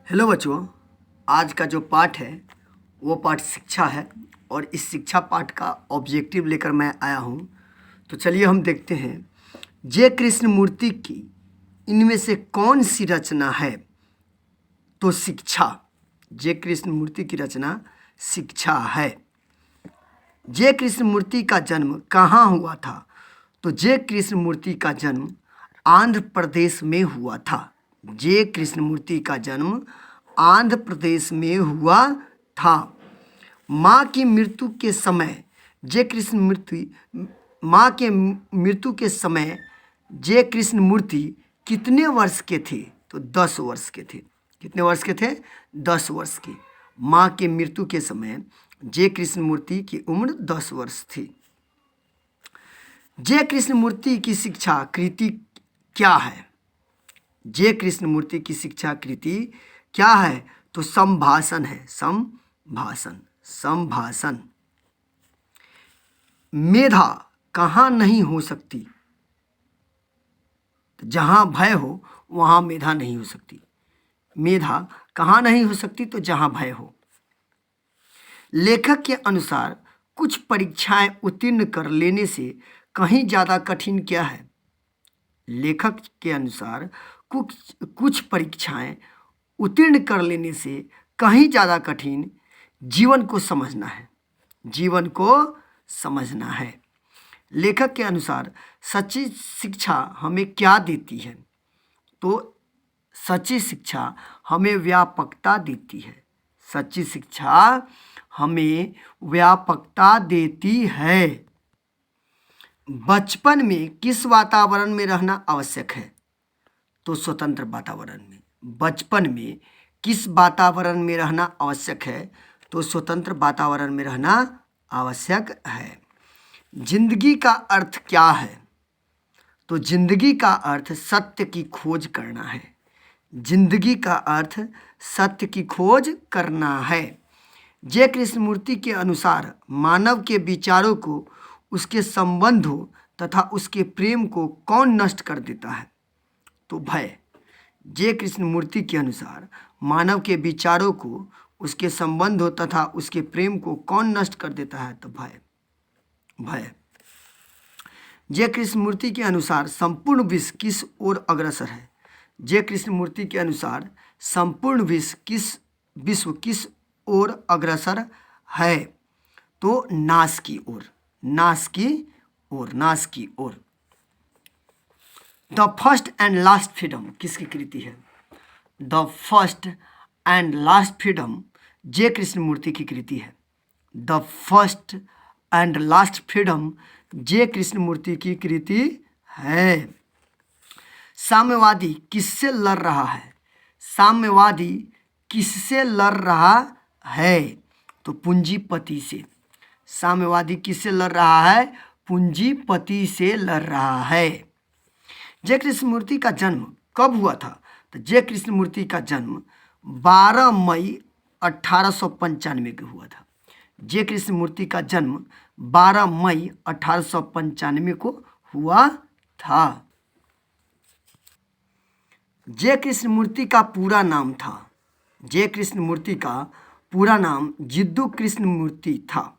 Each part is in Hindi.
हेलो बच्चों, आज का जो पाठ है वो पाठ शिक्षा है और इस शिक्षा पाठ का ऑब्जेक्टिव लेकर मैं आया हूँ। तो चलिए हम देखते हैं जे कृष्ण मूर्ति की इनमें से कौन सी रचना है। तो शिक्षा, जे कृष्ण मूर्ति की रचना शिक्षा है। जे कृष्ण मूर्ति का जन्म कहाँ हुआ था? तो जे कृष्ण मूर्ति का जन्म आंध्र प्रदेश में हुआ था। जे कृष्ण मूर्ति का जन्म आंध्र प्रदेश में हुआ था। माँ की मृत्यु के समय जे कृष्ण मूर्ति माँ के मृत्यु के समय जे कृष्ण मूर्ति कितने वर्ष के थे? तो 10 वर्ष के थे। कितने वर्ष के थे? 10 वर्ष के। माँ के मृत्यु के समय जे कृष्ण मूर्ति की उम्र 10 वर्ष थी। जे कृष्ण मूर्ति की शिक्षा कृति क्या है? जे कृष्ण मूर्ति की शिक्षा कृति क्या है? तो संभाषण है। संभाषण, संभाषण। मेधा कहाँ नहीं हो सकती? तो जहाँ भय हो वहाँ मेधा नहीं हो सकती। मेधा कहाँ नहीं हो सकती? तो जहाँ भय हो। लेखक के अनुसार कुछ परीक्षाएं उत्तीर्ण कर लेने से कहीं ज़्यादा कठिन क्या है? लेखक के अनुसार कुछ परीक्षाएं उत्तीर्ण कर लेने से कहीं ज़्यादा कठिन जीवन को समझना है। जीवन को समझना है। लेखक के अनुसार सच्ची शिक्षा हमें क्या देती है? तो सच्ची शिक्षा हमें व्यापकता देती है। सच्ची शिक्षा हमें व्यापकता देती है। बचपन में किस वातावरण में रहना आवश्यक है? तो स्वतंत्र वातावरण में। बचपन में किस वातावरण में रहना आवश्यक है? तो स्वतंत्र वातावरण में रहना आवश्यक है। जिंदगी का अर्थ क्या है? तो जिंदगी का अर्थ सत्य की खोज करना है। जिंदगी का अर्थ सत्य की खोज करना है। जे कृष्णमूर्ति के अनुसार मानव के विचारों को, उसके संबंधों तथा उसके प्रेम को कौन नष्ट कर देता है? तो भय। जे कृष्णमूर्ति के अनुसार मानव के विचारों को, उसके संबंधों तथा उसके प्रेम को कौन नष्ट कर देता है? तो भय। भय। जे कृष्णमूर्ति के अनुसार संपूर्ण विश्व किस ओर अग्रसर है? जे कृष्णमूर्ति के अनुसार संपूर्ण विश्व किस ओर अग्रसर है? तो नाश की ओर। नाश की ओर। नाश की ओर। The first and last freedom किसकी कृति है? The first and last freedom J Krishnamurti की कृति है। The first and last freedom J Krishnamurti की कृति है। साम्यवादी किससे लड़ रहा है? साम्यवादी किससे लड़ रहा है? तो पूंजीपति से। साम्यवादी किससे लड़ रहा है? पूंजीपति से लड़ रहा है। जे कृष्णमूर्ति का जन्म कब हुआ था? तो जे कृष्णमूर्ति का जन्म 12 मई 1895 को हुआ था। जे कृष्णमूर्ति का जन्म 12 मई 1895 को हुआ था। जे कृष्णमूर्ति का पूरा नाम था। जे कृष्णमूर्ति का पूरा नाम जिद्दू कृष्णमूर्ति था।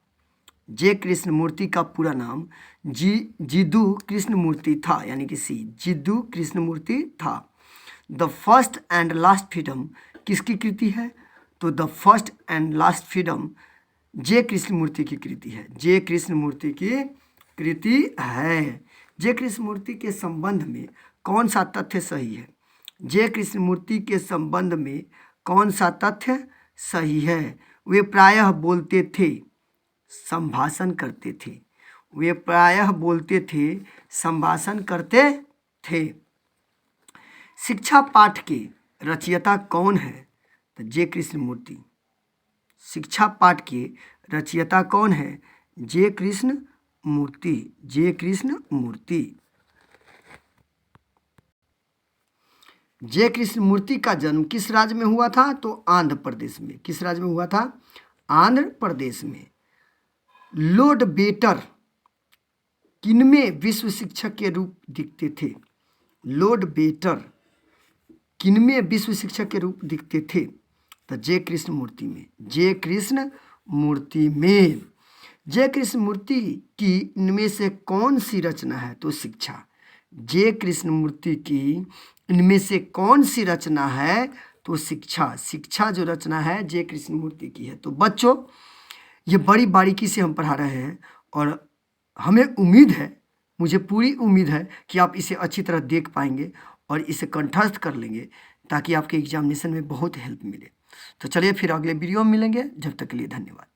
जे कृष्णमूर्ति का पूरा नाम जिद्दू कृष्णमूर्ति था, यानी कि सी जिद्दू कृष्णमूर्ति था। The first and last freedom किसकी कृति है? तो the first and last freedom J Krishnamurti की कृति है। जे कृष्णमूर्ति की कृति है। जे कृष्णमूर्ति के संबंध में कौन सा तथ्य सही है? जे कृष्णमूर्ति के संबंध में कौन सा तथ्य सही है? वे प्रायः बोलते थे, संभाषण करते थे। वे प्रायः बोलते थे, संभाषण करते थे। शिक्षा पाठ के रचयिता कौन है? तो जे कृष्णमूर्ति। शिक्षा पाठ के रचयिता कौन है? जे कृष्णमूर्ति। जे कृष्णमूर्ति। जे कृष्णमूर्ति का जन्म किस राज्य में हुआ था? तो आंध्र प्रदेश में। किस राज्य में हुआ था? आंध्र प्रदेश में। लॉर्ड बेटर किनमें विश्व शिक्षक के रूप दिखते थे? लॉर्ड बेटर किनमें विश्व शिक्षक के रूप दिखते थे? तो जय कृष्ण मूर्ति में। जय कृष्ण मूर्ति में। जय कृष्ण मूर्ति की इनमें से कौन सी रचना है? तो शिक्षा। जय कृष्ण मूर्ति की इनमें से कौन सी रचना है? तो शिक्षा। शिक्षा जो रचना है जय कृष्ण मूर्ति की है। तो बच्चों, ये बड़ी बारीकी से हम पढ़ा रहे हैं और हमें उम्मीद है, मुझे पूरी उम्मीद है कि आप इसे अच्छी तरह देख पाएंगे और इसे कंठस्थ कर लेंगे ताकि आपके एग्जामिनेशन में बहुत हेल्प मिले। तो चलिए फिर अगले वीडियो में मिलेंगे। जब तक के लिए धन्यवाद।